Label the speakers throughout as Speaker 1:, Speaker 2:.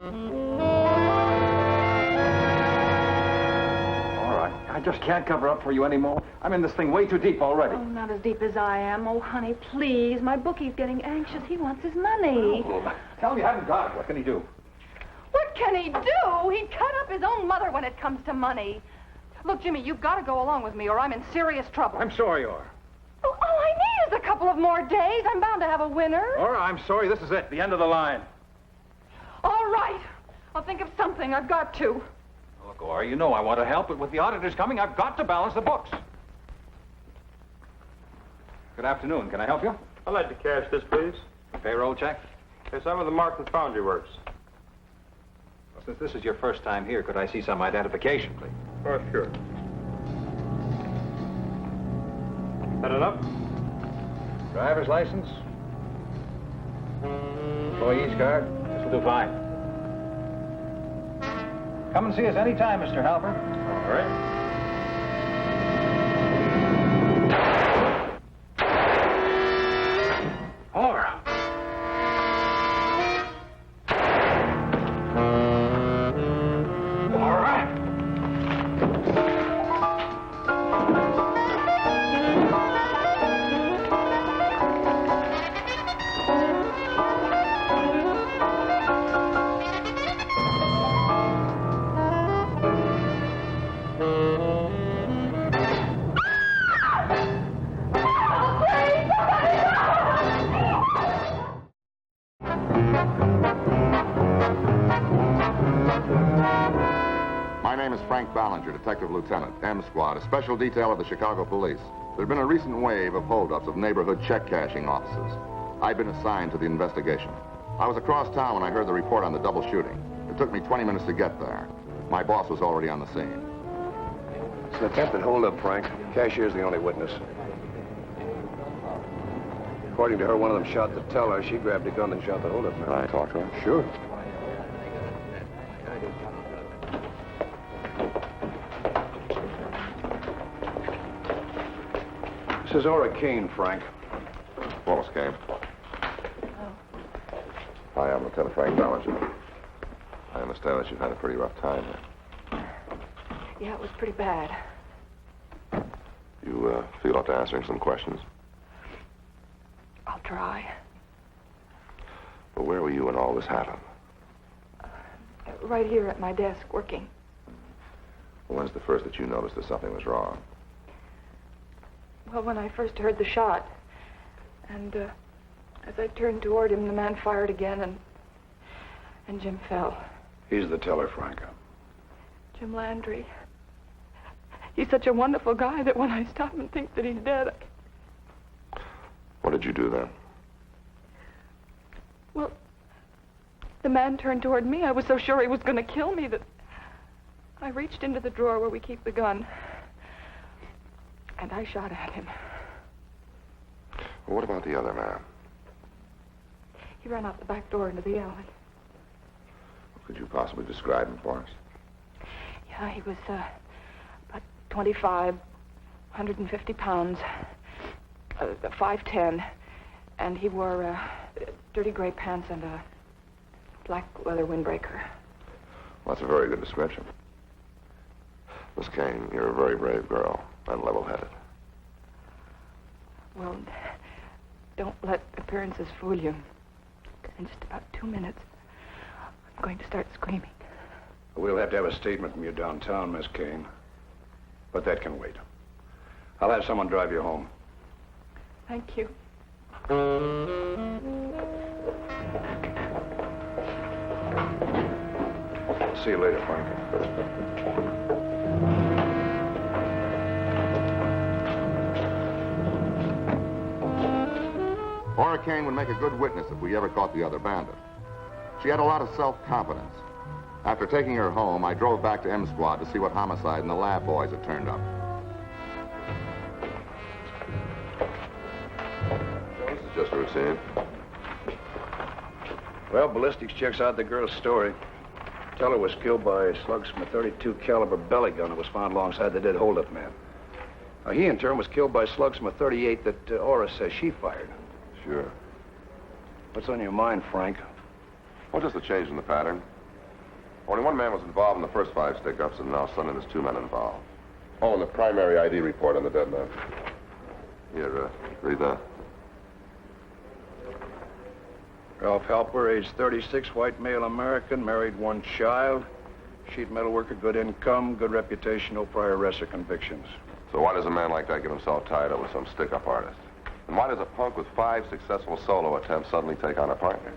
Speaker 1: I just can't cover up for you anymore. I'm in this thing way too deep already.
Speaker 2: Oh, not as deep as I am. Oh, honey, please. My bookie's getting anxious. He wants his money.
Speaker 1: Oh, tell him you haven't got it. What can he do?
Speaker 2: What can he do? He'd cut up his own mother when it comes to money. Look, Jimmy, you've got to go along with me or I'm in serious trouble.
Speaker 1: I'm sorry you are.
Speaker 2: Well, all I need is a couple of more days. I'm bound to have a winner.
Speaker 1: All right, I'm sorry. This is it. The end of the line.
Speaker 2: All right. I'll think of something. I've got to.
Speaker 1: Look, Ora, you know I want to help, but with the auditors coming, I've got to balance the books. Good afternoon. Can I help you?
Speaker 3: I'd like to cash this, please.
Speaker 1: A payroll check?
Speaker 3: Yes, I'm with the Martin Foundry Works.
Speaker 1: Well, since this is your first time here, could I see some identification, please?
Speaker 3: Oh, sure. That enough?
Speaker 1: Driver's license? Employee's card? This will do fine. Come and see us anytime, Mr. Halper.
Speaker 3: All right.
Speaker 1: Ora! All right.
Speaker 4: My name is Frank Ballinger, Detective Lieutenant, M Squad, a special detail of the Chicago Police. There's been a recent wave of holdups of neighborhood check-cashing offices. I've been assigned to the investigation. I was across town when I heard the report on the double shooting. It took me 20 minutes to get there. My boss was already on the scene.
Speaker 5: It's an attempted holdup, Frank. Cashier's the only witness. According to her, one of them shot the teller. She grabbed a gun and shot the holdup man.
Speaker 4: Can I talk to her?
Speaker 5: Sure. This is Ora Kane, Frank.
Speaker 4: Wallace Kane. Hi, I'm Lieutenant Frank Ballinger. I understand that you've had a pretty rough time here.
Speaker 2: Yeah, it was pretty bad.
Speaker 4: You feel up to answering some questions?
Speaker 2: I'll try.
Speaker 4: Well, where were you when all this happened?
Speaker 2: Right here at my desk, working.
Speaker 4: When's the first that you noticed that something was wrong?
Speaker 2: Well, when I first heard the shot, and as I turned toward him, the man fired again, and Jim fell.
Speaker 5: He's the teller, Frank.
Speaker 2: Jim Landry. He's such a wonderful guy that when I stop and think that he's dead,
Speaker 4: What did you do then?
Speaker 2: Well, the man turned toward me. I was so sure he was going to kill me that I reached into the drawer where we keep the gun, and I shot at him.
Speaker 4: Well, what about the other man?
Speaker 2: He ran out the back door into the alley.
Speaker 4: Could you possibly describe him for us?
Speaker 2: Yeah, he was about 25, 150 pounds, 5'10", and he wore dirty gray pants and a black leather windbreaker.
Speaker 4: Well, that's a very good description. Miss Kane, you're a very brave girl and level-headed.
Speaker 2: Well, don't let appearances fool you. In just about 2 minutes, I'm going to start screaming.
Speaker 5: We'll have to have a statement from you downtown, Miss Kane. But that can wait. I'll have someone drive you home.
Speaker 2: Thank you.
Speaker 5: See you later, Frank.
Speaker 4: Ora Kane would make a good witness if we ever caught the other bandit. She had a lot of self-confidence. After taking her home, I drove back to M Squad to see what homicide and the lab boys had turned up. This is just routine.
Speaker 5: Well, ballistics checks out the girl's story. Teller was killed by slugs from a .32 caliber belly gun that was found alongside the dead holdup man. Now, he, in turn, was killed by slugs from a .38 that Ora says she fired.
Speaker 4: Sure.
Speaker 5: What's on your mind, Frank?
Speaker 4: Well, just a change in the pattern.
Speaker 6: Only one man was involved in the first 5 stick-ups, and now suddenly there's 2 men involved. Oh, and the primary ID report on the dead man. Here, read that.
Speaker 5: Ralph Halper, age 36, white male American, married, 1 child. Sheet metal worker, good income, good reputation, no prior arrests or convictions.
Speaker 6: So why does a man like that get himself tied up with some stick-up artist? And why does a punk with 5 successful solo attempts suddenly take on a partner?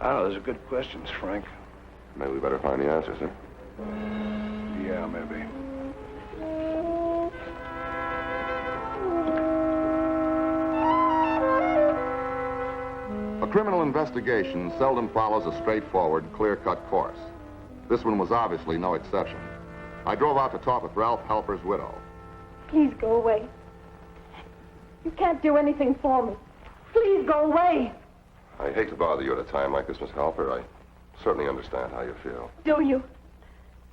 Speaker 5: I don't know, those are good questions, Frank.
Speaker 6: Maybe we better find the answers, huh?
Speaker 5: Yeah, maybe.
Speaker 4: A criminal investigation seldom follows a straightforward, clear-cut course. This one was obviously no exception. I drove out to talk with Ralph Halper's widow.
Speaker 7: Please go away. You can't do anything for me. Please go away.
Speaker 6: I hate to bother you at a time like this, Miss Halper. I certainly understand how you feel.
Speaker 7: Do you?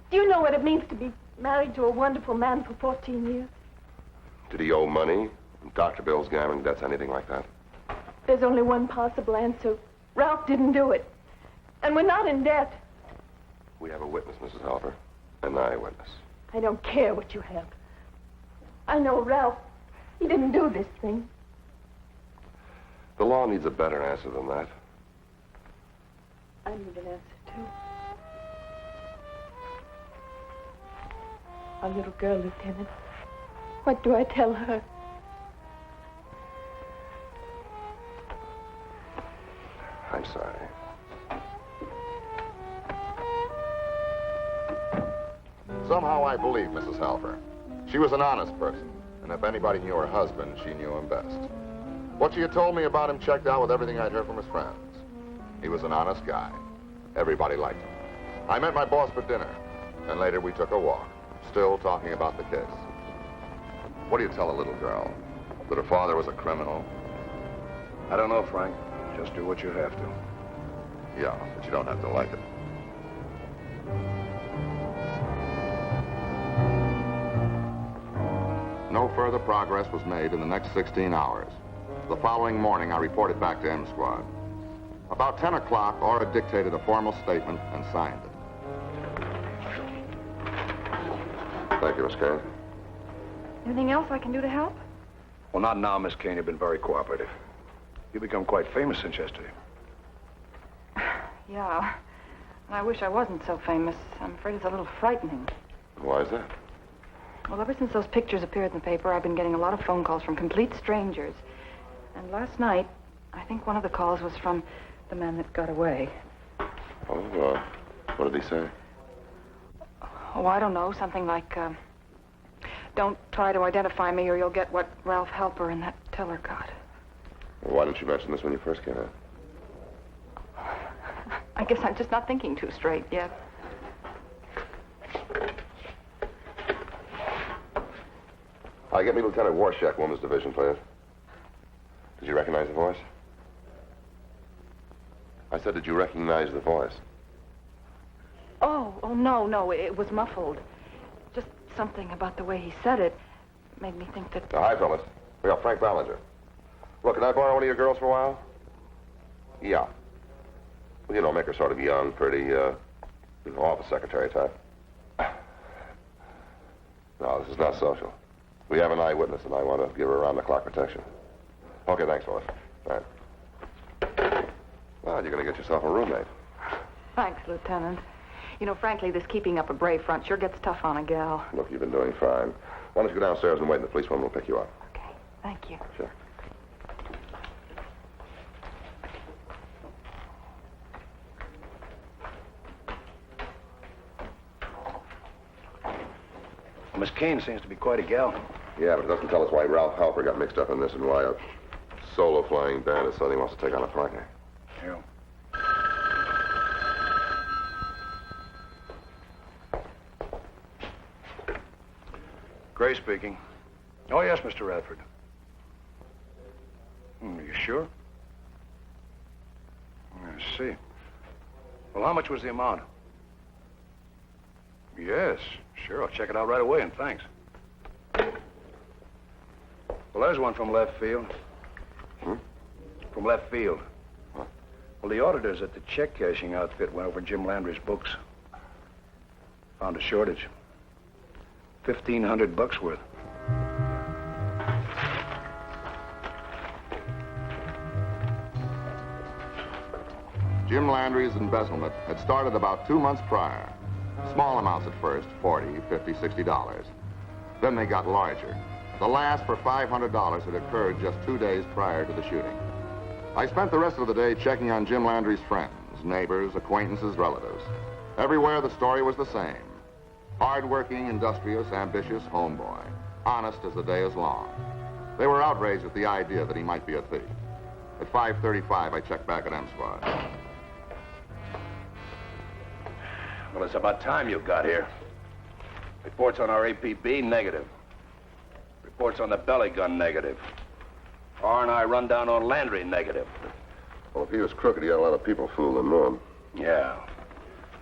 Speaker 7: Do you know what it means to be married to a wonderful man for 14 years?
Speaker 6: Did he owe money? Dr. Bill's gambling debts, anything like that?
Speaker 7: There's only one possible answer. Ralph didn't do it. And we're not in debt.
Speaker 6: We have a witness, Mrs. Halper. An eyewitness.
Speaker 7: I don't care what you have. I know Ralph. He didn't do this thing.
Speaker 6: The law needs a better answer than that.
Speaker 7: I need an answer, too. Our little girl, Lieutenant. What do I tell her?
Speaker 6: I'm sorry.
Speaker 4: Somehow I believe Mrs. Halper. She was an honest person, and if anybody knew her husband, she knew him best. What she had told me about him checked out with everything I'd heard from his friends. He was an honest guy. Everybody liked him. I met my boss for dinner, and later we took a walk, still talking about the case. What do you tell a little girl? That her father was a criminal?
Speaker 5: I don't know, Frank. Just do what you have to.
Speaker 4: Yeah, but you don't have to like it. No further progress was made in the next 16 hours. The following morning, I reported back to M Squad. About 10 o'clock, Ora dictated a formal statement and signed it.
Speaker 6: Thank you, Miss Kane.
Speaker 2: Anything else I can do to help?
Speaker 5: Well, not now, Miss Kane. You've been very cooperative. You've become quite famous since yesterday.
Speaker 2: Yeah. And I wish I wasn't so famous. I'm afraid it's a little frightening.
Speaker 6: Why is that?
Speaker 2: Well, ever since those pictures appeared in the paper, I've been getting a lot of phone calls from complete strangers. And last night, I think one of the calls was from the man that got away.
Speaker 6: Oh, what did he say?
Speaker 2: Oh, I don't know. Something like, don't try to identify me or you'll get what Ralph Halper and that teller got.
Speaker 6: Well, why didn't you mention this when you first came in?
Speaker 2: I guess I'm just not thinking too straight yet.
Speaker 6: Get me Lieutenant Warshak, Women's Division, please. Did you recognize the voice? I said, did you recognize the voice?
Speaker 2: Oh, no, it was muffled. Just something about the way he said it made me think that...
Speaker 6: Hi, fellas. We got Frank Ballinger. Look, can I borrow one of your girls for a while? Yeah. Well, you know, make her sort of young, pretty, office secretary type. No, this is not social. We have an eyewitness, and I want to give her around-the-clock protection. Okay, thanks, fellas. All right. Well, you're going to get yourself a roommate.
Speaker 2: Thanks, Lieutenant. You know, frankly, this keeping up a brave front sure gets tough on a gal.
Speaker 6: Look, you've been doing fine. Why don't you go downstairs and wait in the police woman will pick you up?
Speaker 2: Okay, thank you.
Speaker 6: Sure.
Speaker 5: Miss Kane seems to be quite a gal.
Speaker 6: Yeah, but it doesn't tell us why Ralph Halper got mixed up in this and why a solo flying bandit suddenly wants to take on a partner.
Speaker 5: Yeah. Gray speaking. Oh, yes, Mr. Radford. Are you sure? I see. Well, how much was the amount? Yes, sure. I'll check it out right away, and thanks. Well, there's one from left field. From left field.
Speaker 6: What?
Speaker 5: Well, the auditors at the check cashing outfit went over Jim Landry's books. Found a shortage. $1,500 worth.
Speaker 4: Jim Landry's embezzlement had started about 2 months prior. Small amounts at first, $40, $50, $60. Then they got larger. The last for $500 had occurred just 2 days prior to the shooting. I spent the rest of the day checking on Jim Landry's friends, neighbors, acquaintances, relatives. Everywhere the story was the same. Hard-working, industrious, ambitious homeboy. Honest as the day is long. They were outraged at the idea that he might be a thief. At 5:35, I checked back at M Squad.
Speaker 5: Well, it's about time you got here. Reports on our APB, negative. Reports on the belly gun, negative. R&I rundown on Landry, negative.
Speaker 6: Well, if he was crooked, he had a lot of people fooling him.
Speaker 5: Yeah.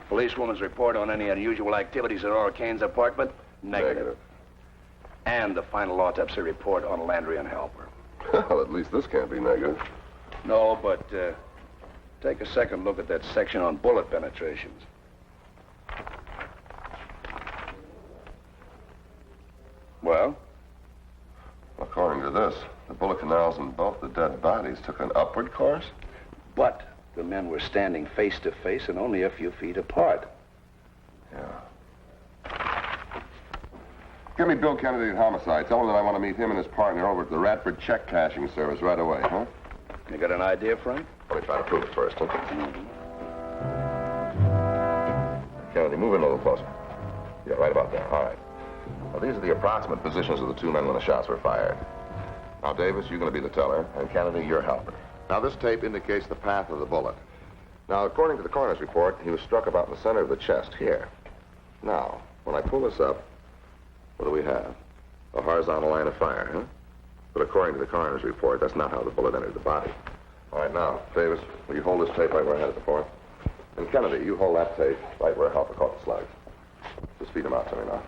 Speaker 5: Policewoman's report on any unusual activities at Ora Kane's apartment, negative. And the final autopsy report on Landry and Halper.
Speaker 6: Well, at least this can't be negative.
Speaker 5: No, but take a second look at that section on bullet penetrations. Well?
Speaker 6: According to this, the bullet canals in both the dead bodies took an upward course?
Speaker 5: But the men were standing face to face and only a few feet apart.
Speaker 6: Yeah. Give me Bill Kennedy at Homicide. Tell him that I want to meet him and his partner over at the Radford Check Cashing Service right away, huh?
Speaker 5: You got an idea, Frank?
Speaker 6: Let me try to prove it first, huh? Kennedy, move in a little closer. Yeah, right about there. All right. Now, these are the approximate positions of the two men when the shots were fired. Now, Davis, you're going to be the teller, and Kennedy, your helper. Now, this tape indicates the path of the bullet. Now, according to the coroner's report, he was struck about in the center of the chest, here. Now, when I pull this up, what do we have? A horizontal line of fire, huh? But according to the coroner's report, that's not how the bullet entered the body. All right, now, Davis, will you hold this tape right where I had it before? And Kennedy, you hold that tape right where Halper caught the slugs. Just feed them out to me now.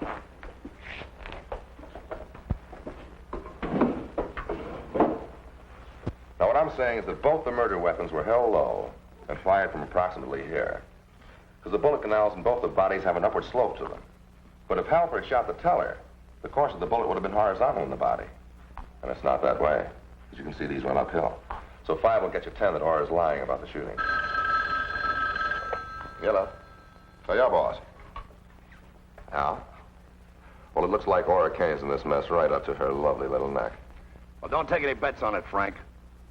Speaker 6: Now, what I'm saying is that both the murder weapons were held low and fired from approximately here. Because the bullet canals in both the bodies have an upward slope to them. But if Halper had shot the teller, the course of the bullet would have been horizontal in the body. And it's not that way. As you can see, these went uphill. So 5 will get you 10 that Orr is lying about the shooting. Yellow. So, yeah, boss. Al? Well, it looks like Ora Kane's in this mess right up to her lovely little neck.
Speaker 5: Well, don't take any bets on it, Frank.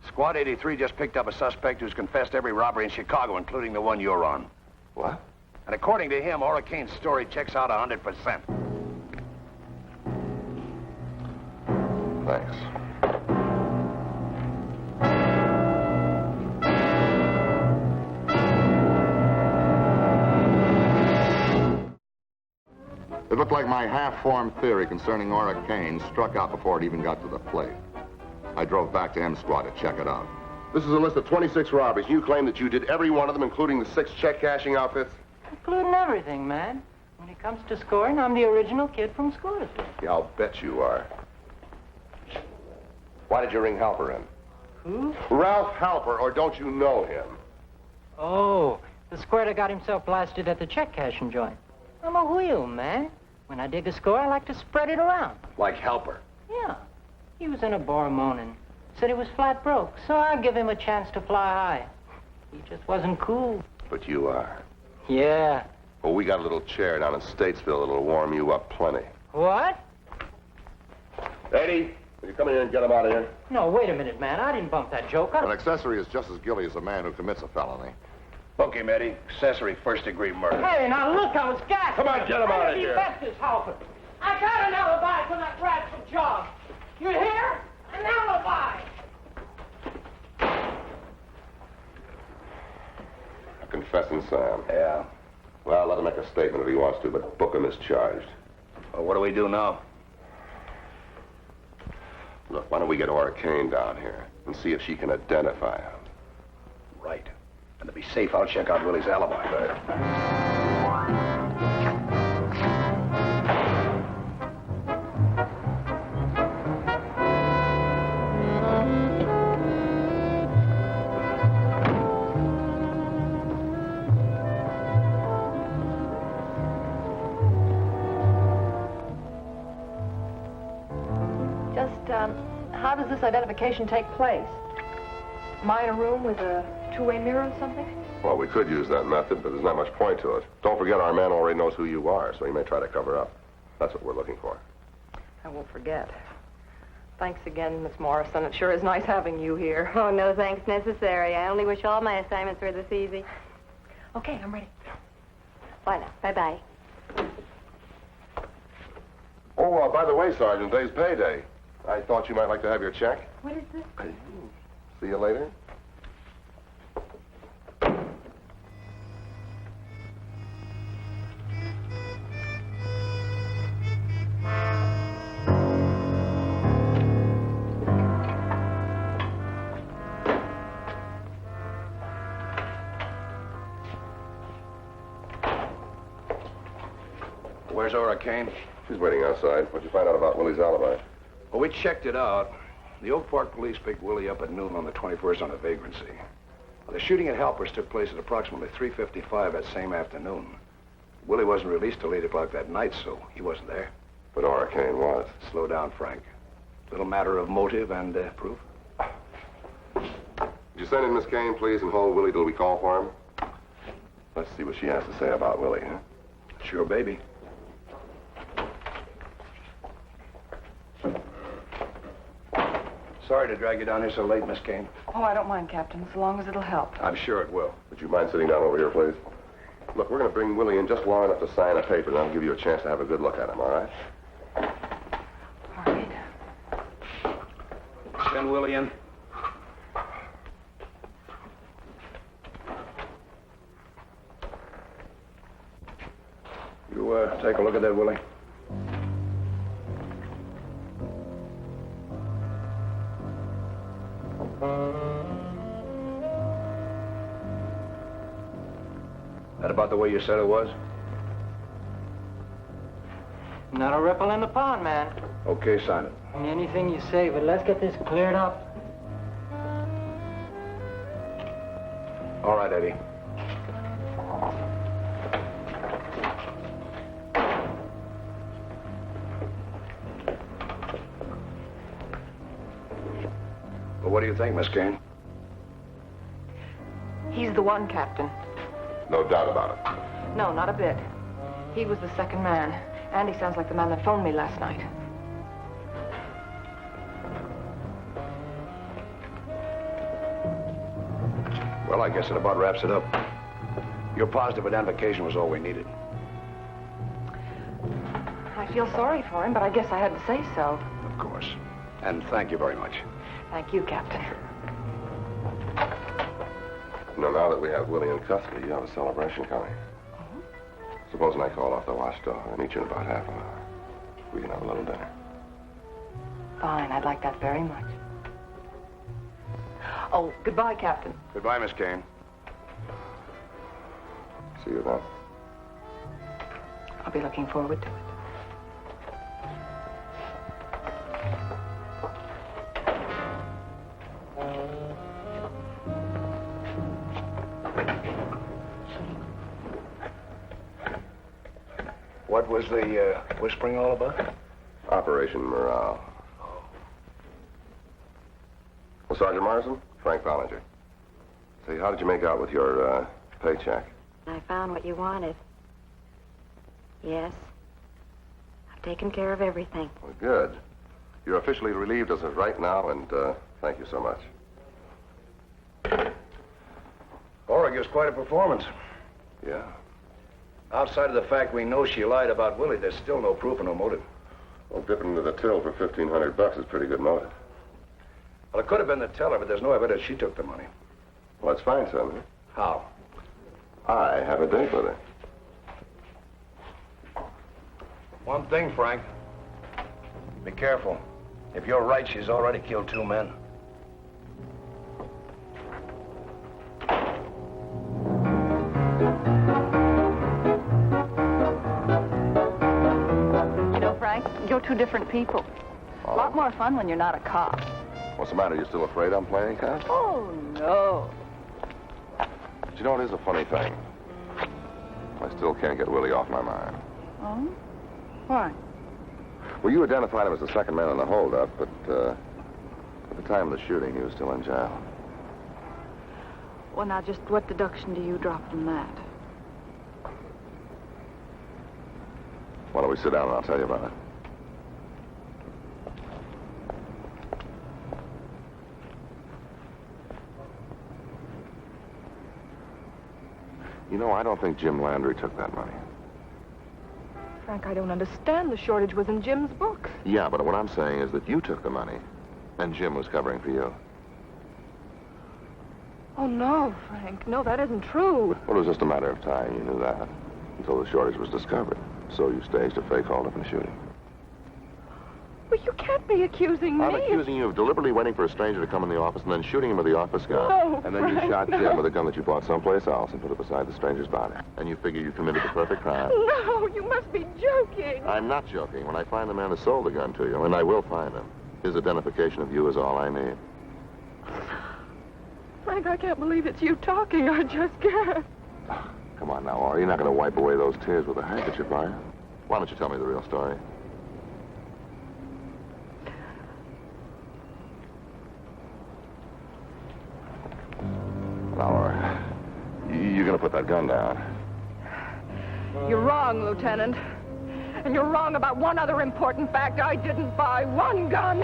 Speaker 5: Squad 83 just picked up a suspect who's confessed every robbery in Chicago, including the one you're on.
Speaker 6: What?
Speaker 5: And according to him, Ora Kane's story checks out 100%.
Speaker 6: Thanks.
Speaker 4: It looked like my half-formed theory concerning Ora Kane struck out before it even got to the plate. I drove back to M Squad to check it out.
Speaker 6: This is a list of 26 robberies. You claim that you did every one of them, including the 6 check-cashing outfits?
Speaker 8: Including everything, man. When it comes to scoring, I'm the original kid from Scoresville.
Speaker 6: Yeah, I'll bet you are. Why did you ring Halper in?
Speaker 8: Who?
Speaker 6: Ralph Halper, or don't you know him?
Speaker 8: Oh, the square that got himself blasted at the check cashing joint. I'm a wheel, man. When I dig a score, I like to spread it around.
Speaker 5: Like Halper.
Speaker 8: Yeah. He was in a bar moaning. Said he was flat broke, so I give him a chance to fly high. He just wasn't cool.
Speaker 6: But you are.
Speaker 8: Yeah.
Speaker 6: Well, we got a little chair down in Statesville that'll warm you up plenty.
Speaker 8: What?
Speaker 6: Eddie, will you come in here and get him out of here?
Speaker 8: No, wait a minute, man. I didn't bump that joker.
Speaker 4: An accessory is just as guilty as a man who commits a felony.
Speaker 5: Book him, Eddie. Accessory first-degree murder.
Speaker 8: Hey, now look, I was gassed.
Speaker 6: Come on, get him out of here.
Speaker 8: This, Halper. I got an alibi for that Bradford job. You hear? An alibi.
Speaker 6: A confessing Sam.
Speaker 5: Yeah.
Speaker 6: Well, let him make a statement if he wants to, but book him as charged.
Speaker 5: Well, what do we do now?
Speaker 6: Look, why don't we get Ora Kane down here and see if she can identify him?
Speaker 5: Right. And to be safe, I'll check out Willie's alibi.
Speaker 2: how does this identification take place? Am I in a room with a two-way mirror or something?
Speaker 6: Well, we could use that method, but there's not much point to it. Don't forget our man already knows who you are, so he may try to cover up. That's what we're looking for.
Speaker 2: I won't forget. Thanks again, Miss Morrison. It sure is nice having you here.
Speaker 9: Oh, no thanks necessary. I only wish all my assignments were this easy.
Speaker 2: Okay, I'm ready.
Speaker 9: Bye now. Bye-bye.
Speaker 6: Oh, by the way, Sergeant, today's payday. I thought you might like to have your check.
Speaker 9: What is this?
Speaker 6: See you later.
Speaker 5: Where's Ora Kane?
Speaker 6: She's waiting outside. What'd you find out about Willie's alibi?
Speaker 5: Well, we checked it out. The Oak Park police picked Willie up at noon on the 21st on a vagrancy. Well, the shooting at Halpers took place at approximately 3:55 that same afternoon. Willie wasn't released till 8 o'clock that night, so he wasn't there.
Speaker 6: But Ora Kane was.
Speaker 5: Slow down, Frank. Little matter of motive and proof.
Speaker 6: Would you send in Miss Kane, please, and hold Willie till we call for him? Let's see what she has to say about Willie, huh?
Speaker 5: Sure, baby. Sorry to drag you down here so late, Miss Kane.
Speaker 2: Oh, I don't mind, Captain, so long as it'll help.
Speaker 5: I'm sure it will.
Speaker 6: Would you mind sitting down over here, please? Look, we're going to bring Willie in just long enough to sign a paper, and I'll give you a chance to have a good look at him, all right?
Speaker 2: All right.
Speaker 5: Send Willie in. You, take a look at that, Willie. That about the way you said it was?
Speaker 8: Not a ripple in the pond, man.
Speaker 5: Okay, sign it.
Speaker 8: Anything you say, but let's get this cleared up.
Speaker 5: All right, Eddie. Well, what do you think, Miss Kane?
Speaker 2: He's the one, Captain.
Speaker 6: No doubt about it.
Speaker 2: No, not a bit. He was the second man. Andy sounds like the man that phoned me last night.
Speaker 5: Well, I guess it about wraps it up. Your positive identification was all we needed.
Speaker 2: I feel sorry for him, but I guess I had to say so.
Speaker 5: Of course. And thank you very much.
Speaker 2: Thank you, Captain.
Speaker 6: Now that we have Willie in custody, you have a celebration coming. Supposing I call off the watchdog and meet you in about half an hour. We can have a little dinner.
Speaker 2: Fine, I'd like that very much. Oh, goodbye, Captain.
Speaker 5: Goodbye, Miss Kane.
Speaker 6: See you then.
Speaker 2: I'll be looking forward to it.
Speaker 5: What was the whispering all about?
Speaker 6: Operation Morale. Well, Sergeant Morrison, Frank Ballinger. Say, how did you make out with your paycheck?
Speaker 9: I found what you wanted. Yes. I've taken care of everything.
Speaker 6: Well, good. You're officially relieved as of right now, and thank you so much.
Speaker 5: Ora gives quite a performance.
Speaker 6: Yeah?
Speaker 5: Outside of the fact we know she lied about Willie, there's still no proof and no motive.
Speaker 6: Well, dipping into the till for $1,500 is pretty good motive.
Speaker 5: Well, it could have been the teller, but there's no evidence she took the money.
Speaker 6: Well, that's fine, son.
Speaker 5: How?
Speaker 6: I have a date with her.
Speaker 5: One thing, Frank. Be careful. If you're right, she's already killed 2 men.
Speaker 2: You know, Frank, you're two different people. A lot more fun when you're not a cop.
Speaker 6: What's the matter? You still afraid I'm playing cop?
Speaker 2: Oh, no.
Speaker 6: But you know, it is a funny thing. I still can't get Willie off my mind.
Speaker 2: Oh? Why?
Speaker 6: Well, you identified him as the second man in the holdup, but at the time of the shooting, he was still in jail.
Speaker 2: Well, now, just what deduction do you drop from that?
Speaker 6: Why don't we sit down and I'll tell you about it. You know, I don't think Jim Landry took that money.
Speaker 7: Frank, I don't understand. The shortage was in Jim's books.
Speaker 6: Yeah, but what I'm saying is that you took the money, and Jim was covering for you.
Speaker 7: Oh, no, Frank. No, that isn't true.
Speaker 6: Well, it was just a matter of time. You knew that. Until the shortage was discovered. So you staged a fake hold-up and shooting.
Speaker 7: But you can't be accusing me.
Speaker 6: I'm accusing you of deliberately waiting for a stranger to come in the office and then shooting him with the office gun.
Speaker 7: No,
Speaker 6: and then
Speaker 7: Frank.
Speaker 6: you shot Jim with a gun that you bought someplace else and put it beside the stranger's body. And you figure you committed the perfect crime.
Speaker 7: No, you must be joking.
Speaker 6: I'm not joking. When I find the man who sold the gun to you, and I will find him, his identification of you is all I need.
Speaker 7: Frank, I can't believe it's you talking. I just can't.
Speaker 6: Come on now, Aura. You're not going to wipe away those tears with a handkerchief, are you? Why don't you tell me the real story? Now, Aura, you're going to put that gun down.
Speaker 7: You're wrong, Lieutenant. And you're wrong about one other important fact. I didn't buy one gun.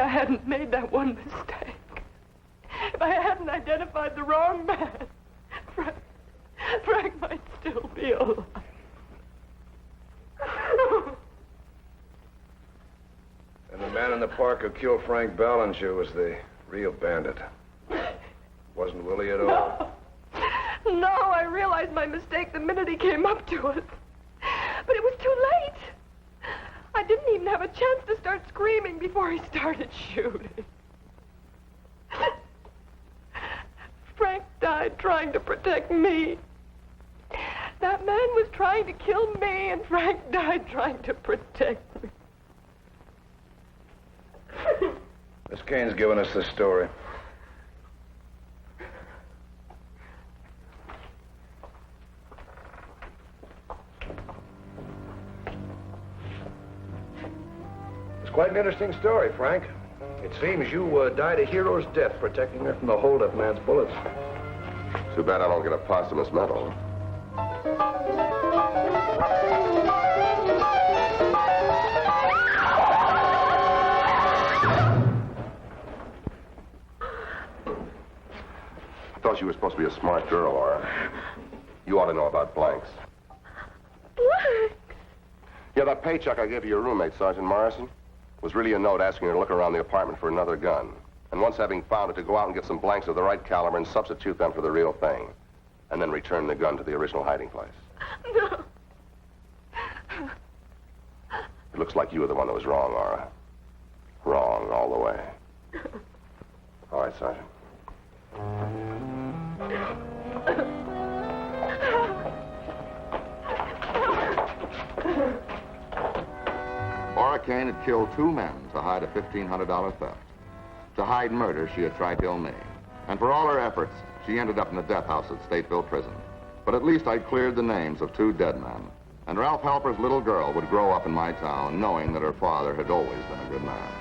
Speaker 7: I hadn't made that one mistake. If I hadn't identified the wrong man, Frank might still be alive.
Speaker 5: And the man in the park who killed Frank Ballinger was the real bandit. Wasn't Willie at all.
Speaker 7: No, I realized my mistake the minute he came up to us. But it was too late. I didn't even have a chance to start screaming before he started shooting. Frank died trying to protect me. That man was trying to kill me, and Frank died trying to protect me.
Speaker 5: Miss Kane's given us this story. It's quite an interesting story, Frank. It seems you died a hero's death protecting her from the hold-up man's bullets.
Speaker 6: Too bad I don't get a posthumous medal. I thought you were supposed to be a smart girl, Aura. You ought to know about blanks.
Speaker 7: Blanks?
Speaker 6: Yeah, that paycheck I gave to your roommate, Sergeant Morrison, was really a note asking her to look around the apartment for another gun. And once having found it, to go out and get some blanks of the right caliber and substitute them for the real thing. And then return the gun to the original hiding place.
Speaker 7: No.
Speaker 6: It looks like you were the one that was wrong, Aura. Wrong all the way. All right, Sergeant.
Speaker 4: Aura Kane had killed 2 men to hide a $1,500 theft. To hide murder, she had tried to kill me. And for all her efforts, she ended up in the death house at Stateville Prison. But at least I'd cleared the names of 2 dead men. And Ralph Halper's little girl would grow up in my town knowing that her father had always been a good man.